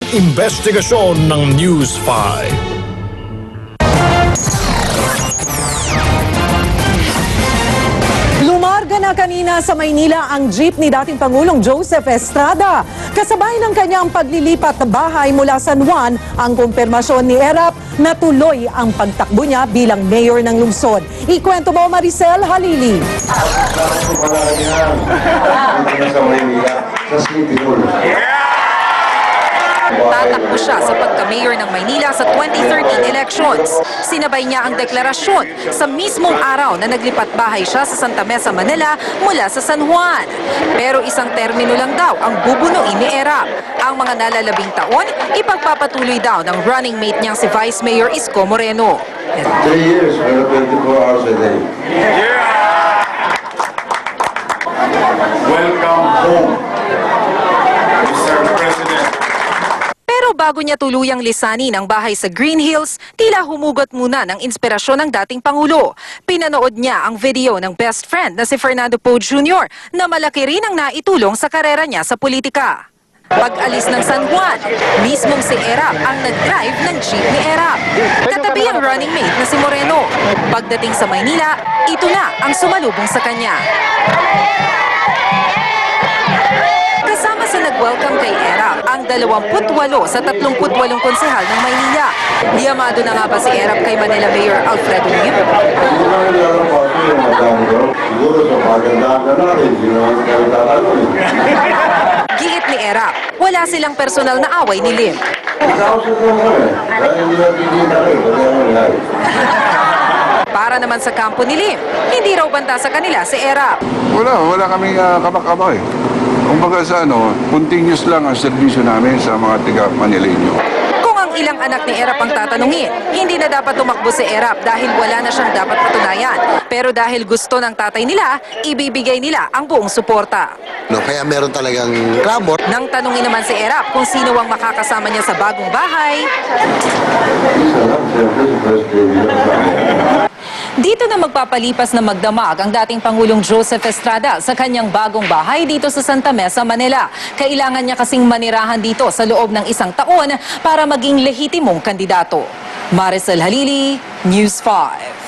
investigasyon ng News 5. Lumarga na kanina sa Maynila ang jeep ni dating Pangulong Joseph Estrada. Kasabay ng kanyang paglilipat na bahay mula San Juan, ang kumpirmasyon ni Erap na tuloy ang pagtakbo niya bilang mayor ng lungsod. Ikwento mo, Maricel Halili. Tatakbo siya sa pagka-mayor ng Maynila sa 2013 elections. Sinabay niya ang deklarasyon sa mismong araw na naglipat bahay siya sa Santa Mesa, Manila mula sa San Juan. Pero isang termino lang daw ang bubunuin ni Erap. Ang mga nalalabing taon, ipagpapatuloy daw ng running mate niyang si Vice Mayor Isko Moreno. 3 years, pero 24 hours a day. Welcome home, Mr. President. Pero bago niya tuluyang lisanin ang bahay sa Green Hills, tila humugot muna ng inspirasyon ng dating Pangulo. Pinanood niya ang video ng best friend na si Fernando Poe Jr. na malaki rin ang naitulong sa karera niya sa politika. Pag-alis ng San Juan, mismong si Erap ang nag-drive ng jeep ni Erap. Katabi ang running mate na si Moreno. Pagdating sa Maynila, ito na ang sumalubong sa kanya. Kasama sa nag-welcome kay Erap ang 28 sa 38 konsehal ng Maynila. Liyamado na nga ba si Erap kay Manila Mayor Alfredo Lim? Siguro sa pagandaan na natin, hindi naman kami tatanungin. Giit ni Erap, wala silang personal na away ni Lim. Ikausap lang kami, dahil hindi natin kita rin, kasi naman lahat. Para naman sa kampo ni Lim, hindi raw banta sa kanila si Erap. Wala kaming kabak-kabak eh. Kumbaga sa continuous lang ang serbisyo namin sa mga tiga-Manileño. Kung ang ilang anak ni Erap ang tatanungin, hindi na dapat tumakbo si Erap dahil wala na siyang dapat patunayan. Pero dahil gusto ng tatay nila, ibibigay nila ang buong suporta. Kaya meron talagang clamor. Nang tanungin naman si Erap kung sino ang makakasama niya sa bagong bahay, Isa lang, siyempre, si President. dito na magpapalipas na magdamag ang dating Pangulong Joseph Estrada sa kanyang bagong bahay dito sa Santa Mesa, Manila. Kailangan niya kasing manirahan dito sa loob ng isang taon para maging lehitimong kandidato. Maricel Halili, News 5.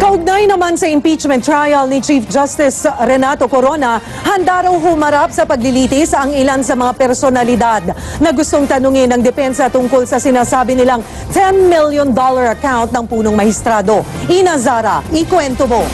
Kaugnay naman sa impeachment trial ni Chief Justice Renato Corona, handa raw humarap sa paglilitis ang ilan sa mga personalidad na gustong tanungin ng depensa tungkol sa sinasabi nilang $10 million account ng punong mahistrado. Ina Zara, ikwento mo.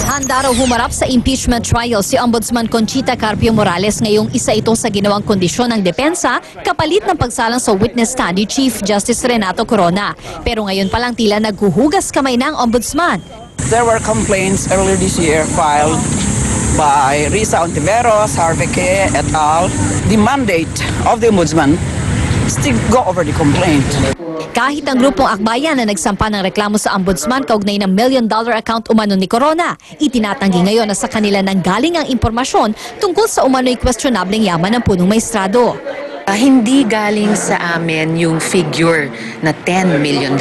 Handa raw humarap sa impeachment trial si Ombudsman Conchita Carpio Morales ngayong isa ito sa ginawang kondisyon ng depensa kapalit ng pagsalang sa witness stand ni Chief Justice Renato Corona. Pero ngayon pa lang tila naghuhugas kamay ng Ombudsman. There were complaints earlier this year filed by Risa Ontiveros, Harvey K. et al. The mandate of the Ombudsman is to go over the complaint. Kahit ang grupong akbayan na nagsampa ng reklamo sa Ombudsman kaugnay ng $1 million account umano ni Corona, itinatanggi ngayon na sa kanila nanggaling ang impormasyon tungkol sa umano'y questionableng yaman ng punong maestrado. Hindi galing sa amin yung figure na $10 million.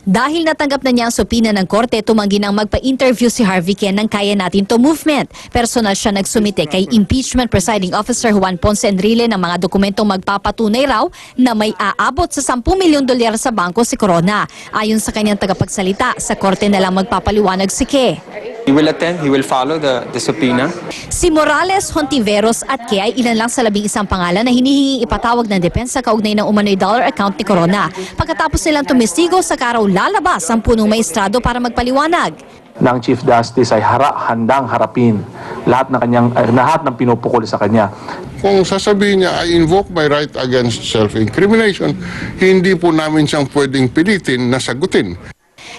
Dahil natanggap na niya ang supina ng korte, tumanggi nang magpa-interview si Harvey Ken ng Kaya Natin To Movement. Personal siya nagsumite kay Impeachment Presiding Officer Juan Ponce Enrile ng mga dokumentong magpapatunay raw na may aabot sa $10 milyon sa bangko si Corona. Ayon sa kanyang tagapagsalita, sa korte na lang magpapaliwanag si Ke. He will attend, he will follow the subpoena. Si Morales, Hontiveros at Ke ay ilan lang sa 11 pangalan na hinihingi ipatawag ng depensa kaugnay ng umano'y dollar account ni Corona. Pagkatapos nilang tumistigo sa karaw lalabas ang punong maestrado para magpaliwanag. Ng Chief Justice ay handang harapin lahat ng pinupukol sa kanya. Kung sasabihin niya, I invoke my right against self-incrimination, hindi po namin siyang pwedeng pilitin na sagutin.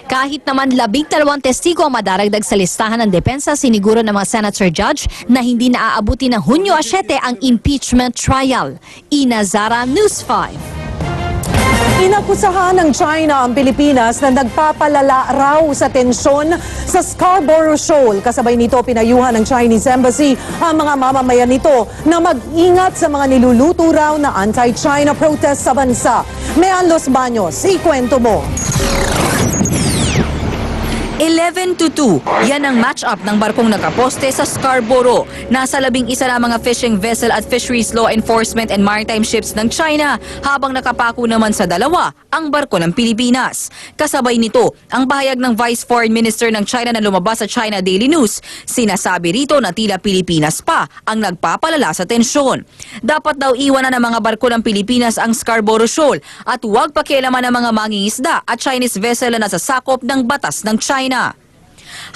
Kahit naman 12 testigo ang madaragdag sa listahan ng depensa, siniguro ng mga senator judge na hindi naaabuti ng Hunyo 7 ang impeachment trial. Ina Zara, News 5. Inakusahan ng China ang Pilipinas na nagpapalala raw sa tensyon sa Scarborough Shoal. Kasabay nito, pinayuhan ng Chinese Embassy ang mga mamamayan nito na mag-ingat sa mga niluluto raw na anti-China protest sa bansa. Mean Los Baños, ikwento mo. 11-2. Yan ang match-up ng barkong nakaposte sa Scarborough. Nasa 11 na mga fishing vessel at fisheries law enforcement and maritime ships ng China, habang nakapako naman sa 2 ang barko ng Pilipinas. Kasabay nito, ang pahayag ng Vice Foreign Minister ng China na lumabas sa China Daily News. Sinasabi rito na tila Pilipinas pa ang nagpapalala sa tensyon. Dapat daw iwanan ng mga barko ng Pilipinas ang Scarborough Shoal at huwag pakialaman ng mga mangingisda at Chinese vessel na nasa sakop ng batas ng China.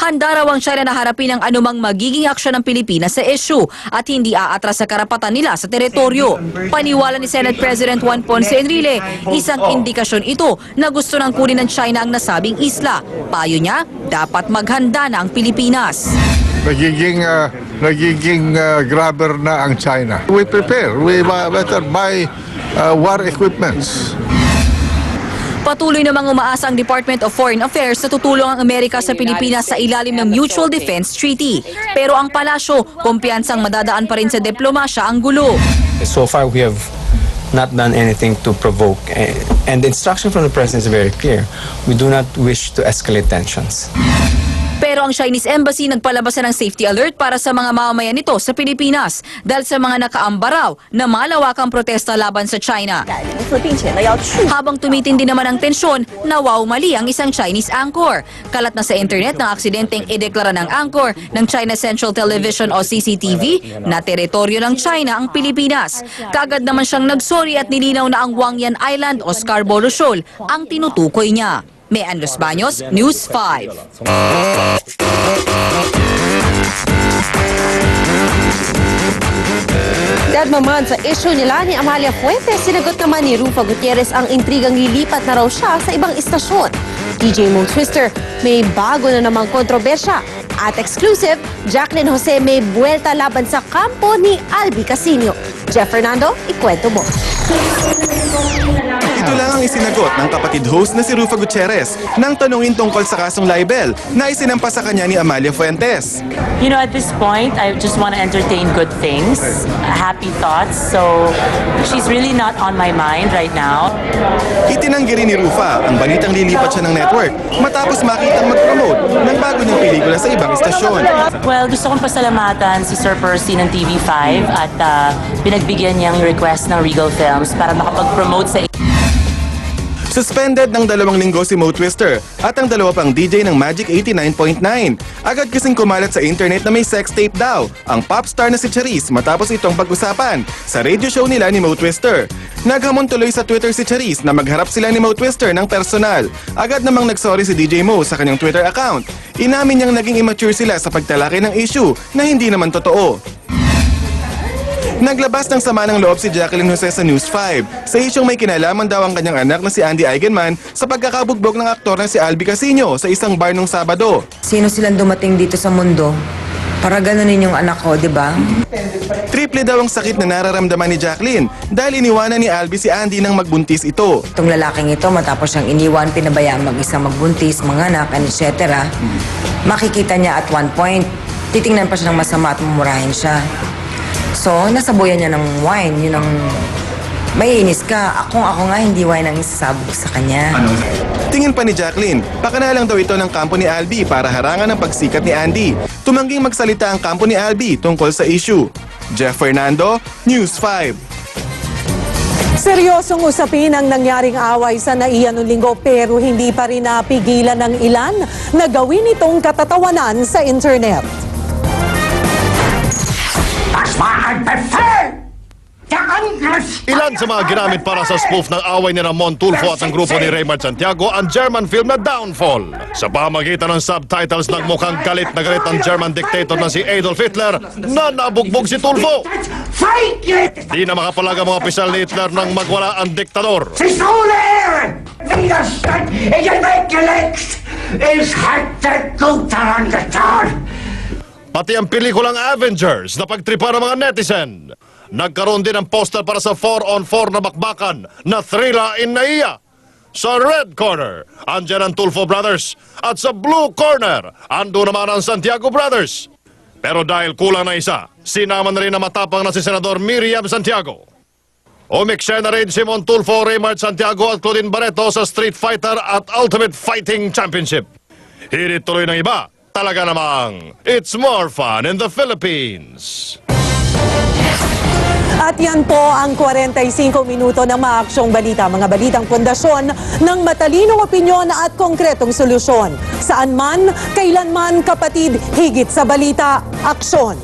Handa raw ang China na harapin ang anumang magiging aksyon ng Pilipinas sa issue at hindi aatras sa karapatan nila sa teritoryo. Paniwala ni Senate President Juan Ponce Enrile, isang indikasyon ito na gusto nang kunin ng China ang nasabing isla. Payo niya, dapat maghanda na ang Pilipinas. Nagiging grabber na ang China. We prepare. We better buy war equipments. Patuloy namang umaasa ang Department of Foreign Affairs na tutulong ang Amerika sa Pilipinas sa ilalim ng Mutual Defense Treaty. Pero ang palasyo, kumpiyansang madadaan pa rin sa diplomasya ang gulo. So far, we have not done anything to provoke. And the instruction from the President is very clear. We do not wish to escalate tensions. Pero ang Chinese Embassy nagpalabas na ng safety alert para sa mga mamamayan nito sa Pilipinas dahil sa mga nakaambaraw na malawakang protesta laban sa China. Habang tumitindi naman ang tensyon, nawawmali ang isang Chinese anchor. Kalat na sa internet ng aksidenteng ideklara ng anchor ng China Central Television o CCTV na teritoryo ng China ang Pilipinas. Kagad naman siyang nagsorry at nilinaw na ang Huangyan Island o Scarborough Shoal ang tinutukoy niya. Mean Los Baños, News 5. Dad naman sa issue nila ni Amalia Fuentes, sinagot naman ni Rufa Gutierrez ang intrigang lilipat na raw siya sa ibang istasyon. DJ Mo Twister, may bago na namang kontrobersya. At exclusive, Jacqueline Jose may buwelta laban sa kampo ni Albi Casino. Jeff Fernando, ikwento mo. Ito lang ang isinagot ng kapatid host na si Rufa Gutierrez nang tanungin tungkol sa kasong libel na isinampa sa kanya ni Amalia Fuentes. You know, at this point, I just want to entertain good things, happy thoughts. So, she's really not on my mind right now. Itinanggi rin ni Rufa ang balitang lilipat siya ng network matapos makitang mag-promote ng bago niyang pelikula sa ibang istasyon. Well, gusto kong pasalamatan si Sir Percy ng TV5 at pinagbigyan niyang request ng Regal Films para makapag-promote sa Suspended ng 2 linggo si Mo Twister at ang 2 pang DJ ng Magic 89.9. Agad kasing kumalat sa internet na may sex tape daw ang pop star na si Charisse matapos itong pag-usapan sa radio show nila ni Mo Twister. Naghamon tuloy sa Twitter si Charisse na magharap sila ni Mo Twister ng personal. Agad namang nagsorry si DJ Mo sa kanyang Twitter account. Inamin niyang naging immature sila sa pagtalaki ng issue na hindi naman totoo. Naglabas ng sama ng loob si Jacqueline Jose sa News 5 sa isyong may kinalaman daw ang kanyang anak na si Andy Eigenman sa pagkakabugbog ng aktor na si Albi Casino sa isang bar nung Sabado. Sino silang dumating dito sa mundo? Para ganunin yung anak ko, di ba? Triple daw ang sakit na nararamdaman ni Jacqueline dahil iniwanan ni Albi si Andy nang magbuntis ito. Itong lalaking ito, matapos siyang iniwan, pinabayaan mag-isang magbuntis, manganak, etc. Makikita niya at one point, titingnan pa siya ng masama at mumurahin siya. So, nasabuyan niya ng wine. Yun ang maiinis ka. Ako nga hindi wine ang isasabog sa kanya. Tingin pa ni Jacqueline, pakana lang daw ito ng kampo ni Albi para harangan ang pagsikat ni Andy. Tumangging magsalita ang kampo ni Albi tungkol sa issue. Jeff Fernando, News 5. Seryosong usapin ang nangyaring away sa NAIA noong linggo pero hindi pa rin napigilan ng ilan na gawin itong katatawanan sa internet. Ilan sa mga ginamit para sa spoof ng away ni Ramon Tulfo at ang grupo ni Raymart Santiago ang German film na Downfall. Sa pamagitan ng subtitles ng mukhang galit na galit ang German dictator na si Adolf Hitler na nabugbog si Tulfo. Di na makapalag ang mga opisyal ni Hitler nang magwala ang diktador. Pati ang pelikulang Avengers na pagtripa ng mga netizen. Nagkaroon din ng poster para sa 4-on-4 na bakbakan na Thrilla in NAIA. Sa red corner, andyan ang Tulfo Brothers. At sa blue corner, ando naman ang Santiago Brothers. Pero dahil kulang na isa, sinama na rin na matapang na si Senador Miriam Santiago. Umiksya na rin si Mon Tulfo, Raymart Santiago at Claudine Barreto sa Street Fighter at Ultimate Fighting Championship. Hirit tuloy ng iba, talaga namang it's more fun in the Philippines. At yan po ang 45 minuto ng maaksyong balita. Mga balitang pundasyon ng matalinong opinyon at konkretong solusyon. Saan man, kailanman, kapatid, higit sa balita, aksyon.